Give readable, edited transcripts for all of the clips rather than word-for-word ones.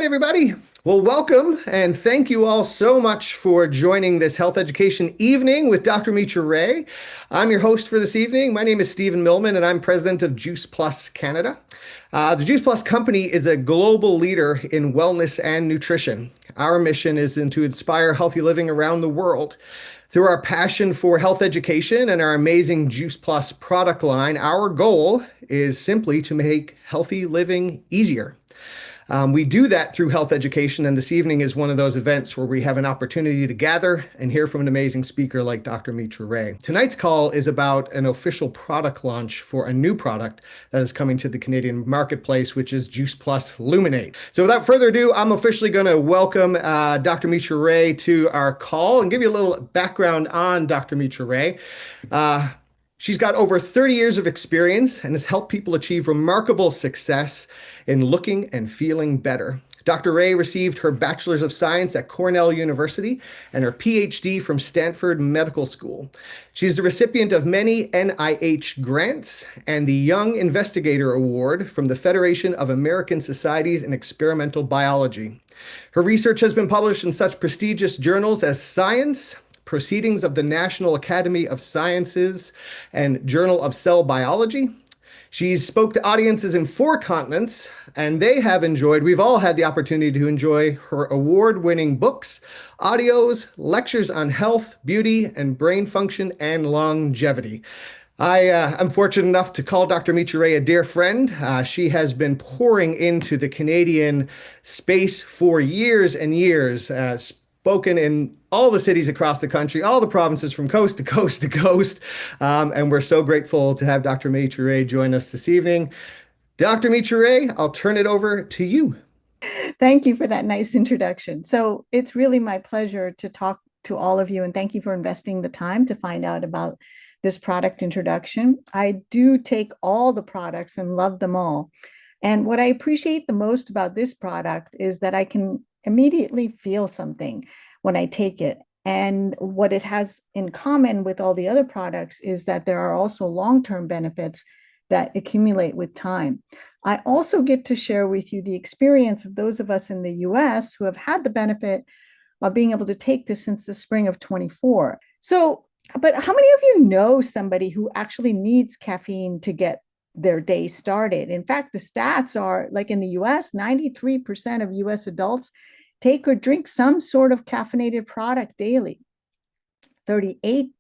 everybody. Well, welcome and thank you all so much for joining this health education evening with Dr. Mitra Ray. I'm your host for this evening. My name is Stephen Millman and I'm president of JuicePlus Canada. The JuicePlus company is a global leader in wellness and nutrition. Our mission is to inspire healthy living around the world. Through our passion for health education and our amazing JuicePlus product line, our goal is simply to make healthy living easier. We do that through health education, and this evening is one of those events where we have an opportunity to gather and hear from an amazing speaker like Dr. Mitra Ray. Tonight's call is about an official product launch for a new product that is coming to the Canadian marketplace, which is JuicePlus Luminate. So without further ado, I'm officially going to welcome Dr. Mitra Ray to our call and give you a little background on Dr. Mitra Ray. She's got over 30 years of experience and has helped people achieve remarkable success in looking and feeling better. Dr. Ray received her Bachelor's of Science at Cornell University and her PhD from Stanford Medical School. She's the recipient of many NIH grants and the Young Investigator Award from the Federation of American Societies in Experimental Biology. Her research has been published in such prestigious journals as Science, Proceedings of the National Academy of Sciences, and Journal of Cell Biology. She's spoke to audiences in 4 continents, and we've all had the opportunity to enjoy her award-winning books, audios, lectures on health, beauty, and brain function and longevity. I'm fortunate enough to call Dr. Mitra Ray a dear friend. She has been pouring into the Canadian space for years and years, spoken in all the cities across the country, all the provinces from coast to coast to coast. And we're so grateful to have Dr. Mitra Ray join us this evening. Dr. Mitra Ray, I'll turn it over to you. Thank you for that nice introduction. So it's really my pleasure to talk to all of you, and thank you for investing the time to find out about this product introduction. I do take all the products and love them all. And what I appreciate the most about this product is that I can immediately feel something when I take it. And what it has in common with all the other products is that there are also long-term benefits that accumulate with time. I also get to share with you the experience of those of us in the US who have had the benefit of being able to take this since the spring of 24. But how many of you know somebody who actually needs caffeine to get their day started? In fact, the stats are like in the US, 93% of US adults take or drink some sort of caffeinated product daily. 38%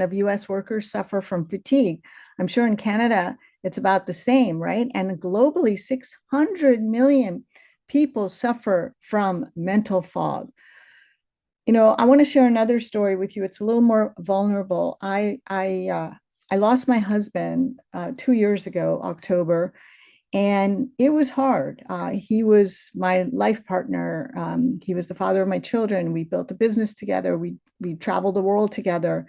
of US workers suffer from fatigue. I'm sure in Canada, it's about the same, right? And globally, 600 million people suffer from mental fog. You know, I want to share another story with you. It's a little more vulnerable. I lost my husband 2 years ago, October, and it was hard. He was my life partner. He was the father of my children. We built a business together. We traveled the world together.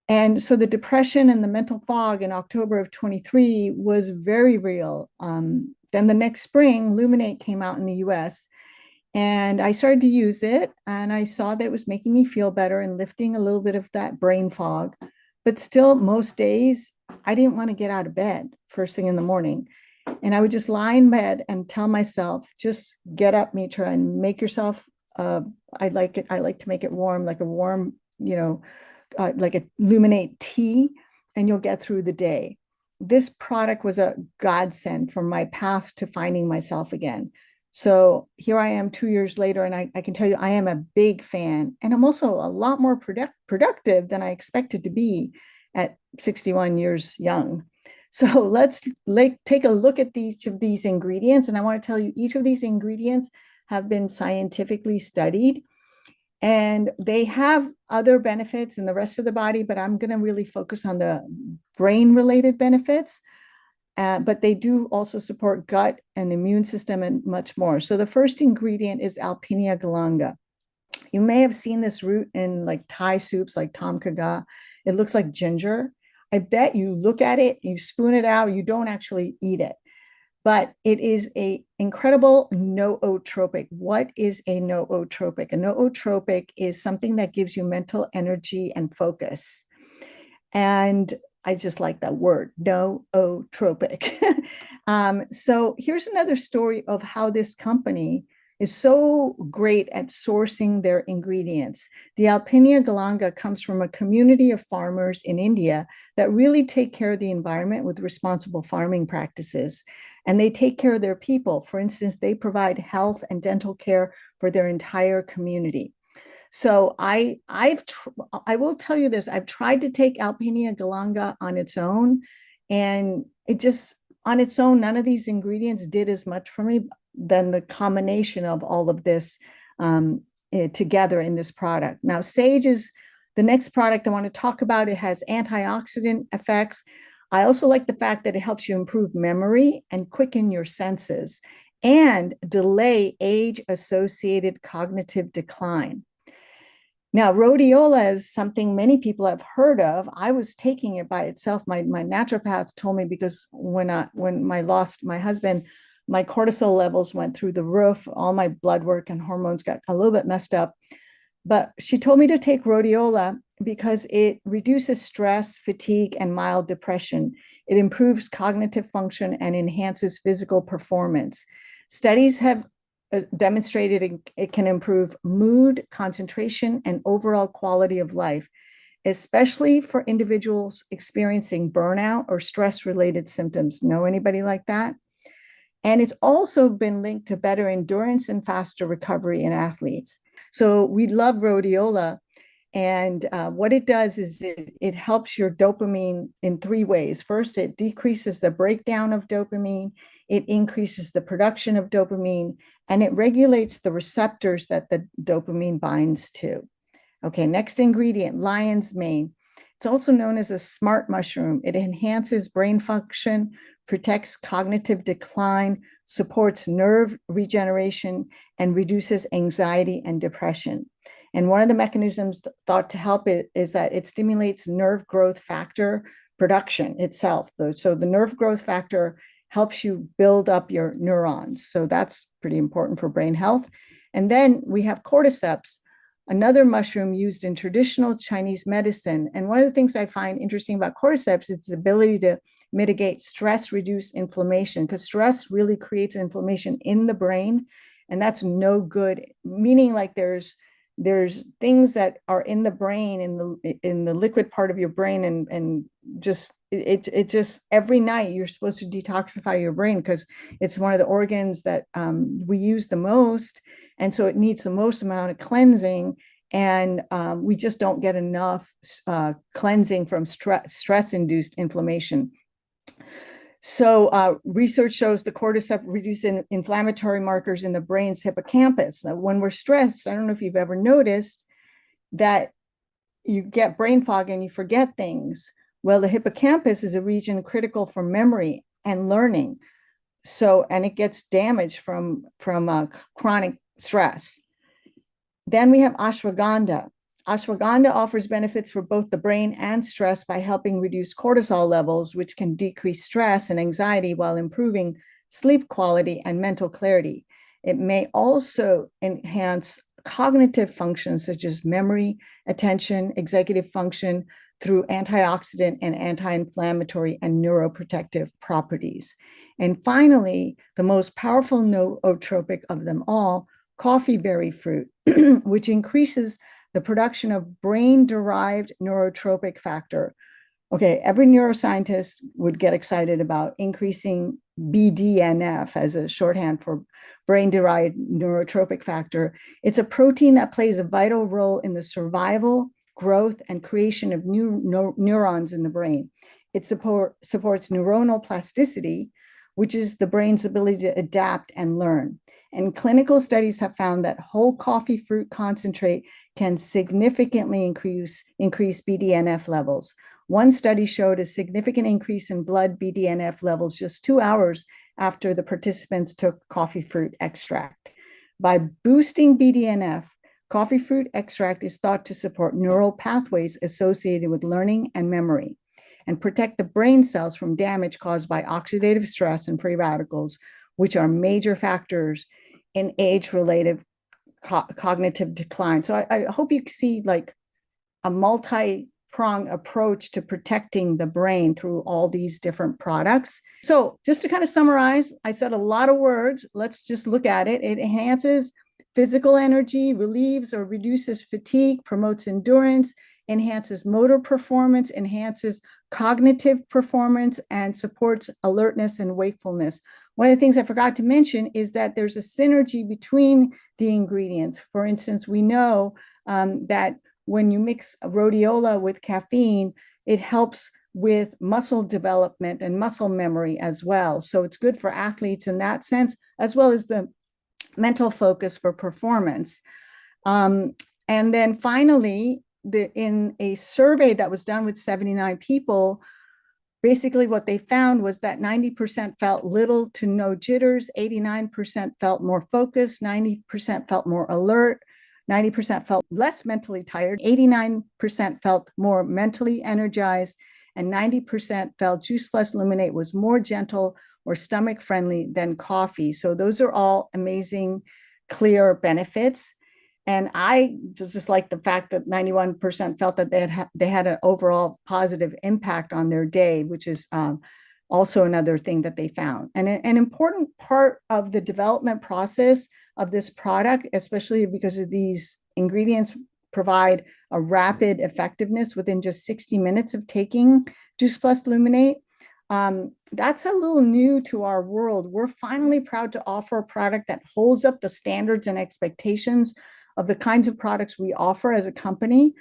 And so the depression and the mental fog in October of 23 was very real. Then the next spring, Luminate came out in the US, and I started to use it, and I saw that it was making me feel better and lifting a little bit of that brain fog. But still, most days, I didn't want to get out of bed first thing in the morning. And I would just lie in bed and tell myself, just get up, Mitra, and make yourself, I like to make it warm, like a warm, like a Luminate tea, and you'll get through the day. This product was a godsend for my path to finding myself again. So here I am 2 years later, and I can tell you I am a big fan. And I'm also a lot more productive than I expected to be at 61 years young. So let's take a look at each of these ingredients. And I want to tell you, each of these ingredients have been scientifically studied. And they have other benefits in the rest of the body, but I'm going to really focus on the brain-related benefits. But they do also support gut and immune system and much more. So the first ingredient is Alpinia galanga. You may have seen this root in like Thai soups like tom kha ga. It looks like ginger. I bet you look at it, you spoon it out, you don't actually eat it. But it is an incredible nootropic. What is a nootropic? A nootropic is something that gives you mental energy and focus. And I just like that word, nootropic. So here's another story of how this company is so great at sourcing their ingredients. The Alpinia galanga comes from a community of farmers in India that really take care of the environment with responsible farming practices. And they take care of their people. For instance, they provide health and dental care for their entire community. So I will tell you this, I've tried to take Alpinia galanga on its own, and it just on its own, none of these ingredients did as much for me than the combination of all of this together in this product. Now, sage is the next product I want to talk about. It has antioxidant effects. I also like the fact that it helps you improve memory and quicken your senses and delay age-associated cognitive decline. Now, rhodiola is something many people have heard of. I was taking it by itself. My naturopath told me, because when I lost my husband, my cortisol levels went through the roof. All my blood work and hormones got a little bit messed up. But she told me to take rhodiola because it reduces stress, fatigue, and mild depression. It improves cognitive function and enhances physical performance. Studies have demonstrated it can improve mood, concentration, and overall quality of life, especially for individuals experiencing burnout or stress-related symptoms. Know anybody like that? And it's also been linked to better endurance and faster recovery in athletes. So we love rhodiola. And what it does is it helps your dopamine in three ways. First, it decreases the breakdown of dopamine, it increases the production of dopamine, and it regulates the receptors that the dopamine binds to. Okay, next ingredient, lion's mane. It's also known as a smart mushroom. It enhances brain function, protects cognitive decline, supports nerve regeneration, and reduces anxiety and depression. And one of the mechanisms thought to help it is that it stimulates nerve growth factor production itself. So the nerve growth factor helps you build up your neurons. So that's pretty important for brain health. And then we have cordyceps, another mushroom used in traditional Chinese medicine. And one of the things I find interesting about cordyceps is its ability to mitigate stress, reduce inflammation, because stress really creates inflammation in the brain. And that's no good, meaning like there's things that are in the brain, in the liquid part of your brain, and just it just every night you're supposed to detoxify your brain because it's one of the organs that we use the most, and so it needs the most amount of cleansing, and we just don't get enough cleansing from stress-induced inflammation. So research shows the cordyceps reduces inflammatory markers in the brain's hippocampus. Now, when we're stressed, I don't know if you've ever noticed that you get brain fog and you forget things. Well, the hippocampus is a region critical for memory and learning. So, and it gets damaged from chronic stress. Then we have ashwagandha. Ashwagandha offers benefits for both the brain and stress by helping reduce cortisol levels, which can decrease stress and anxiety while improving sleep quality and mental clarity. It may also enhance cognitive functions such as memory, attention, executive function through antioxidant and anti-inflammatory and neuroprotective properties. And finally, the most powerful nootropic of them all, coffee berry fruit, which increases the production of brain-derived neurotropic factor. Okay, every neuroscientist would get excited about increasing BDNF as a shorthand for brain-derived neurotropic factor. It's a protein that plays a vital role in the survival, growth, and creation of new neurons in the brain. It supports neuronal plasticity, which is the brain's ability to adapt and learn. And clinical studies have found that whole coffee fruit concentrate can significantly increase BDNF levels. One study showed a significant increase in blood BDNF levels just 2 hours after the participants took coffee fruit extract. By boosting BDNF, coffee fruit extract is thought to support neural pathways associated with learning and memory and protect the brain cells from damage caused by oxidative stress and free radicals, which are major factors in age-related cognitive decline. So I hope you see like a multi multi-pronged approach to protecting the brain through all these different products. So just to kind of summarize, I said a lot of words. Let's just look at it. It enhances physical energy, relieves or reduces fatigue, promotes endurance, enhances motor performance, enhances cognitive performance, and supports alertness and wakefulness. One of the things I forgot to mention is that there's a synergy between the ingredients. For instance, we know that when you mix rhodiola with caffeine, it helps with muscle development and muscle memory as well. So it's good for athletes in that sense, as well as the mental focus for performance. And then finally, in a survey that was done with 79 people, basically what they found was that 90% felt little to no jitters, 89% felt more focused, 90% felt more alert, 90% felt less mentally tired, 89% felt more mentally energized, and 90% felt JuicePlus Luminate was more gentle or stomach friendly than coffee. So those are all amazing, clear benefits. And I just like the fact that 91% felt that they had an overall positive impact on their day, which is also another thing that they found. And an important part of the development process of this product, especially because of these ingredients provide a rapid effectiveness within just 60 minutes of taking JuicePlus Luminate. That's a little new to our world. We're finally proud to offer a product that holds up the standards and expectations of the kinds of products we offer as a company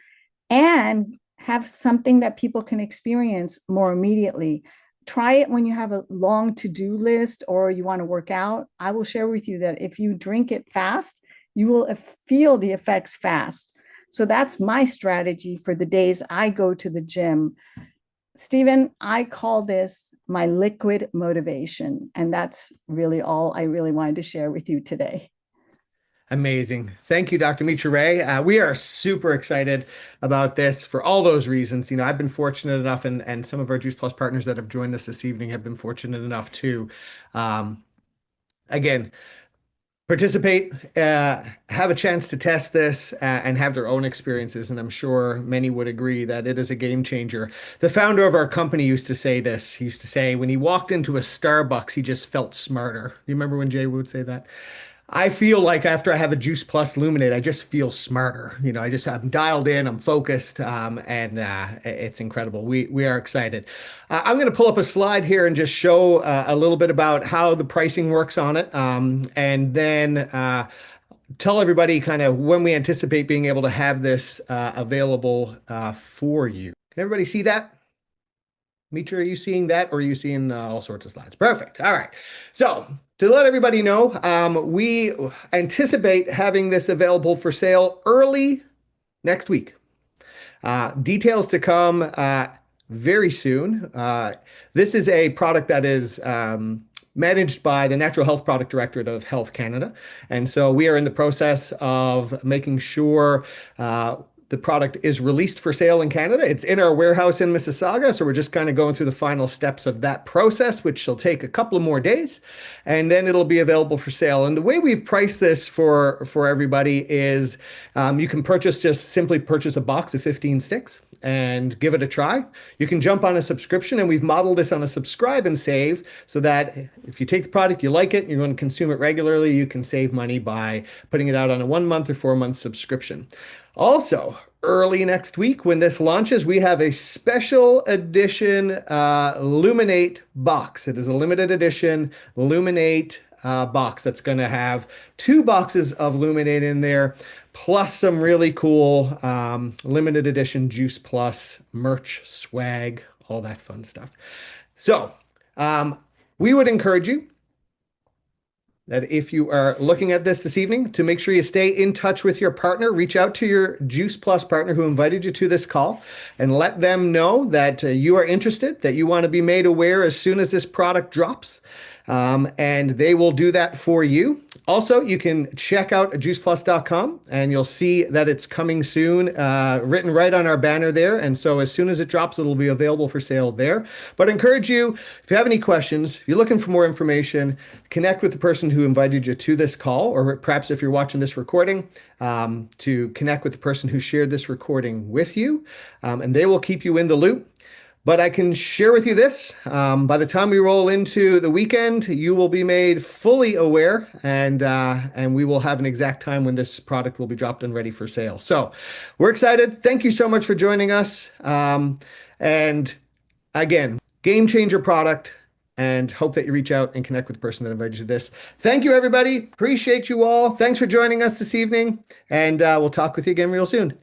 and have something that people can experience more immediately. Try it when you have a long to-do list or you want to work out. I will share with you that if you drink it fast, you will feel the effects fast. So that's my strategy for the days I go to the gym. Stephen, I call this my liquid motivation. And that's really all I really wanted to share with you today. Amazing. Thank you, Dr. Mitra Ray. We are super excited about this for all those reasons. You know, I've been fortunate enough, and some of our Juice Plus partners that have joined us this evening have been fortunate enough to, again, participate, have a chance to test this, and have their own experiences. And I'm sure many would agree that it is a game changer. The founder of our company used to say this. He used to say when he walked into a Starbucks, he just felt smarter. You remember when Jay would say that? I feel like after I have a JuicePlus Luminate, I just feel smarter. You know, I'm dialed in, I'm focused, and it's incredible. We are excited. I'm going to pull up a slide here and just show a little bit about how the pricing works on it, and then tell everybody kind of when we anticipate being able to have this available for you. Can everybody see that? Mitra, are you seeing that or are you seeing all sorts of slides? Perfect. All right. So to let everybody know, we anticipate having this available for sale early next week. Details to come very soon. This is a product that is managed by the Natural Health Product Directorate of Health Canada. And so we are in the process of making sure the product is released for sale in Canada. It's in our warehouse in Mississauga, so we're just kind of going through the final steps of that process, which will take a couple of more days, and then it'll be available for sale. And the way we've priced this for everybody is you can simply purchase a box of 15 sticks and give it a try. You can jump on a subscription, and we've modeled this on a subscribe and save so that if you take the product, you like it, and you're going to consume it regularly, you can save money by putting it out on a 1 month or 4 month subscription. Also, early next week when this launches, we have a special edition Luminate box. It is a limited edition Luminate box that's going to have 2 boxes of Luminate in there, plus some really cool limited edition JuicePlus merch, swag, all that fun stuff. So we would encourage you that if you are looking at this evening, to make sure you stay in touch with your partner, reach out to your JuicePlus partner who invited you to this call and let them know that you are interested, that you want to be made aware as soon as this product drops. and they will do that for you. Also, you can check out juiceplus.com and you'll see that it's coming soon, written right on our banner there. And so as soon as it drops, it'll be available for sale there. But I encourage you, if you have any questions, if you're looking for more information, connect with the person who invited you to this call, or perhaps if you're watching this recording, to connect with the person who shared this recording with you, and they will keep you in the loop. But I can share with you this. By the time we roll into the weekend, you will be made fully aware, and we will have an exact time when this product will be dropped and ready for sale. So we're excited. Thank you so much for joining us. And again, game changer product, and hope that you reach out and connect with the person that invited you to this. Thank you, everybody. Appreciate you all. Thanks for joining us this evening, and we'll talk with you again real soon.